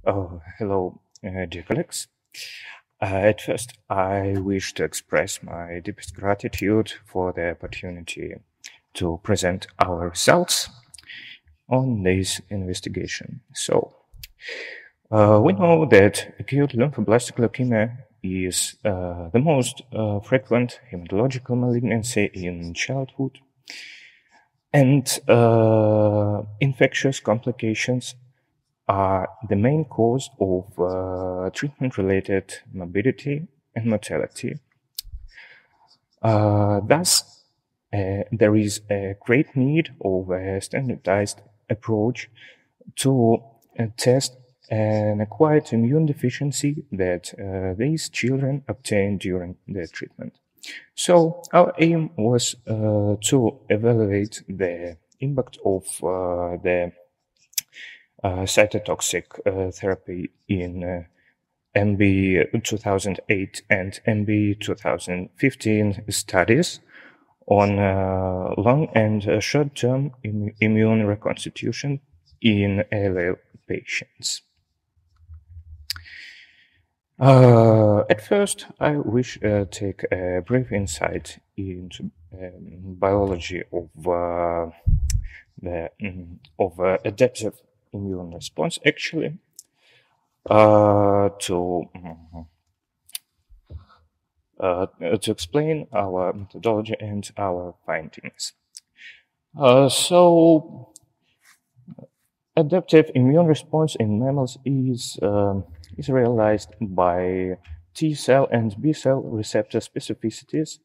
Hello, dear colleagues. At first, I wish to express my deepest gratitude for the opportunity to present our results on this investigation. We know that acute lymphoblastic leukemia is the most frequent hematological malignancy in childhood, and infectious complications are the main cause of treatment-related morbidity and mortality. Thus, there is a great need of a standardized approach to test an acquired immune deficiency that these children obtain during their treatment. So our aim was to evaluate the impact of the cytotoxic therapy in MB 2008 and MB 2015 studies on long and short-term immune reconstitution in ALL patients. At first, I wish to take a brief insight into biology of adaptive immune response, actually, to explain our methodology and our findings. So, adaptive immune response in mammals is realized by T cell and B cell receptor specificities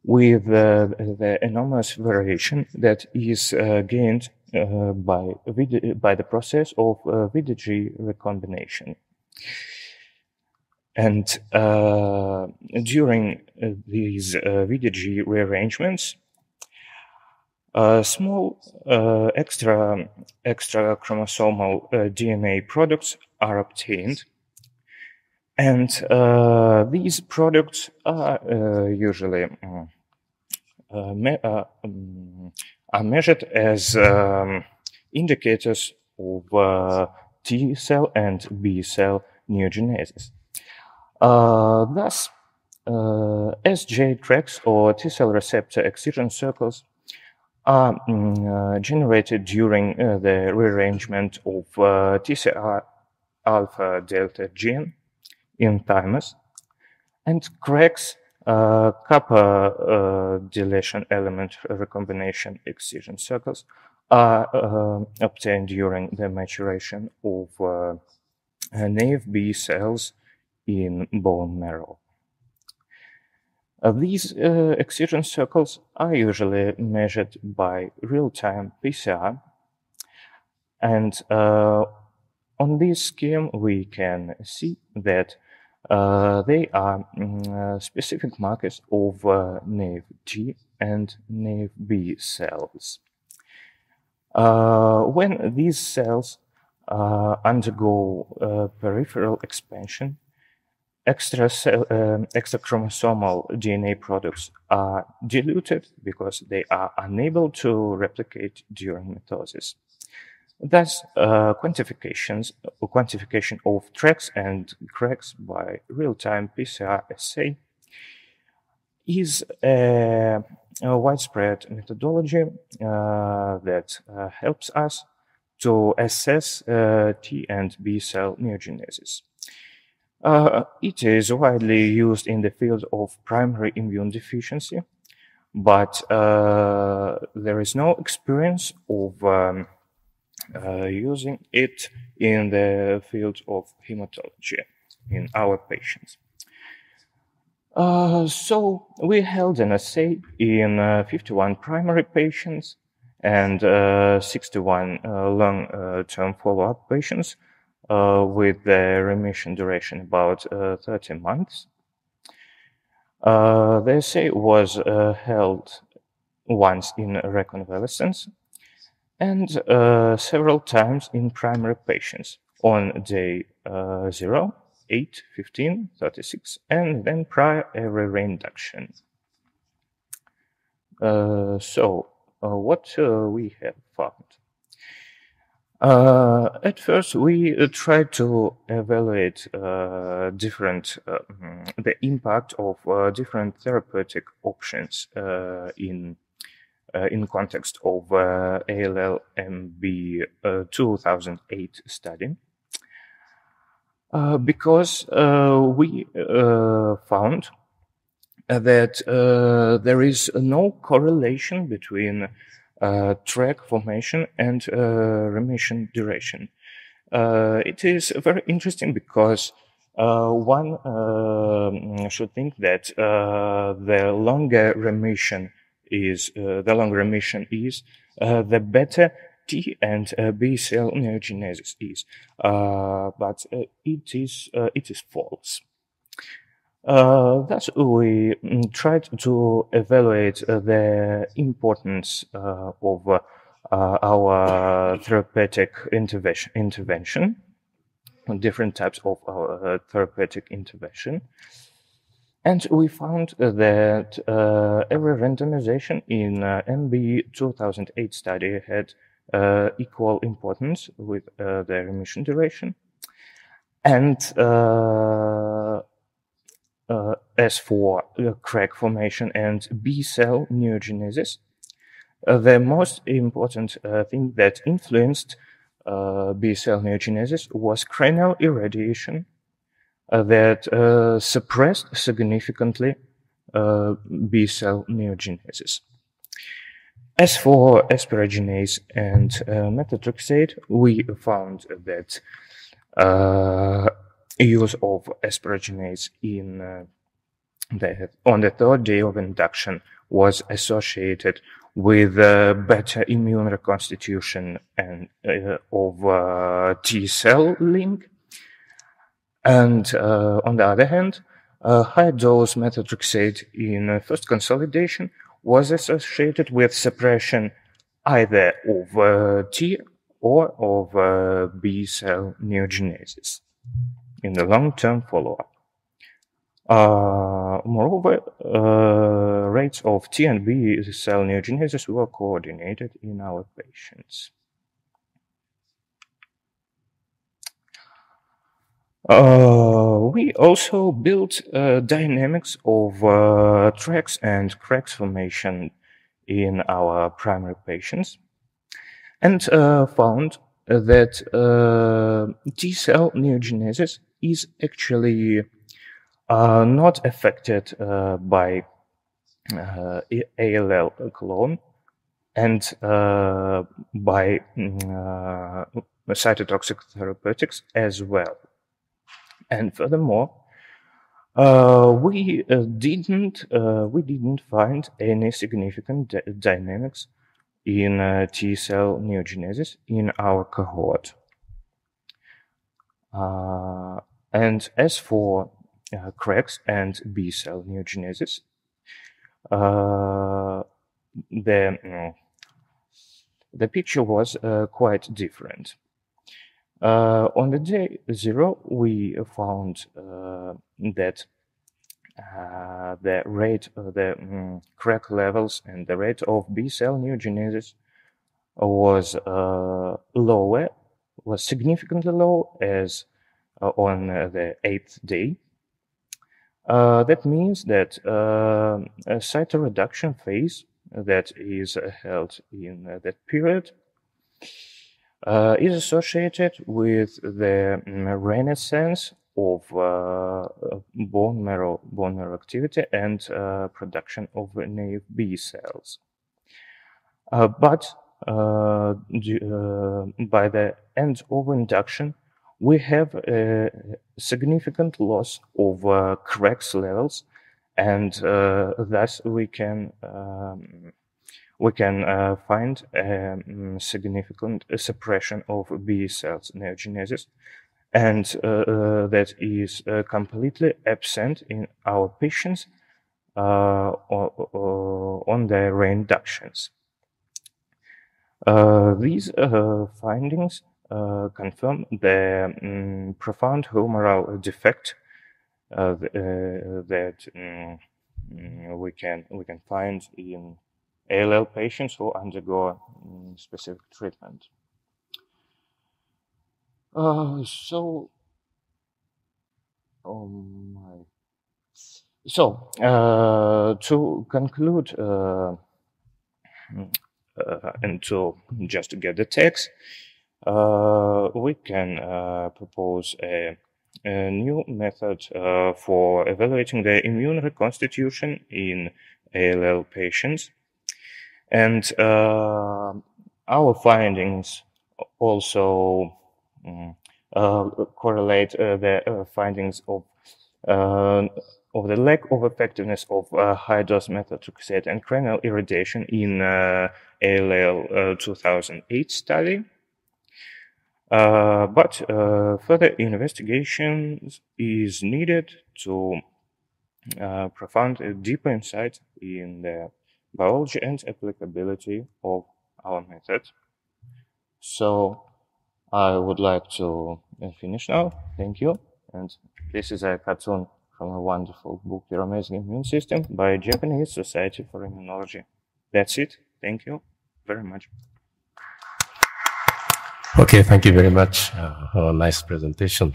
with the enormous variation that is gained by the process of VDG recombination. And during these VDG rearrangements, small extra chromosomal DNA products are obtained, and these products are usually measured as indicators of T cell and B cell neogenesis. Thus, SJ tracks or T cell receptor excision circles are generated during the rearrangement of TCR alpha delta gene in thymus, and cracks copper deletion element recombination excision circles are obtained during the maturation of naive B cells in bone marrow. These excision circles are usually measured by real-time PCR, and on this scheme we can see that they are specific markers of naive T and naive B cells. When these cells undergo peripheral expansion, extra chromosomal DNA products are diluted because they are unable to replicate during mitosis. Thus, quantification of tracks and cracks by real-time PCR assay is a widespread methodology that helps us to assess T and B cell neogenesis. It is widely used in the field of primary immune deficiency, but there is no experience of using it in the field of hematology in our patients. So we held an assay in 51 primary patients and 61 long-term follow-up patients with the remission duration about 30 months. The assay was held once in reconvalescence and several times in primary patients on day 0, 8, 15, 36, and then prior every reinduction. What we have found. At first, we tried to evaluate the impact of different therapeutic options in context of ALL-MB 2008 study. Because we found that there is no correlation between track formation and remission duration. It is very interesting because one should think that the longer remission is, the better T and B cell neogenesis is, but it is false. Thus, we tried to evaluate the importance of our therapeutic intervention, different types of therapeutic intervention. And we found that every randomization in MB 2008 study had equal importance with the remission duration. And as for crack formation and B cell neogenesis, the most important thing that influenced B cell neogenesis was cranial irradiation that suppressed significantly B cell neogenesis. As for asparaginase and methotrexate, we found that use of asparaginase on the third day of induction was associated with better immune reconstitution and of T cell link. And on the other hand, high dose methotrexate in first consolidation was associated with suppression either of T or of B cell neogenesis in the long-term follow-up. Moreover, rates of T and B cell neogenesis were coordinated in our patients. We also built dynamics of tracks and cracks formation in our primary patients, and found that T cell neogenesis is actually not affected by ALL clone and by cytotoxic therapeutics as well. And furthermore, we didn't find any significant dynamics in T cell neogenesis in our cohort. And as for cracks and B cell neogenesis, the picture was quite different. On the day 0, we found that the rate of the crack levels and the rate of B cell neogenesis was lower, was significantly low as on the 8th day. That means that a cytoreduction phase that is held in that period is associated with the renaissance of bone marrow activity and production of naive B cells. But by the end of induction, we have a significant loss of cracks levels, and thus we can find significant suppression of B cells neogenesis, and that is completely absent in our patients on the reinductions. These findings confirm the profound humoral defect that we can find in ALL patients who undergo specific treatment. So, to conclude, and to just to get the text, we can propose a new method for evaluating the immune reconstitution in ALL patients. And our findings also correlate the findings of the lack of effectiveness of high-dose methotrexate and cranial irradiation in ALL 2008 study. But further investigation is needed to profound deeper insight in the biology and applicability of our method. So I would like to finish now. Thank you. And this is a cartoon from a wonderful book, Your Amazing Immune System, by Japanese Society for Immunology. That's it. Thank you very much. Okay, thank you very much. Nice presentation.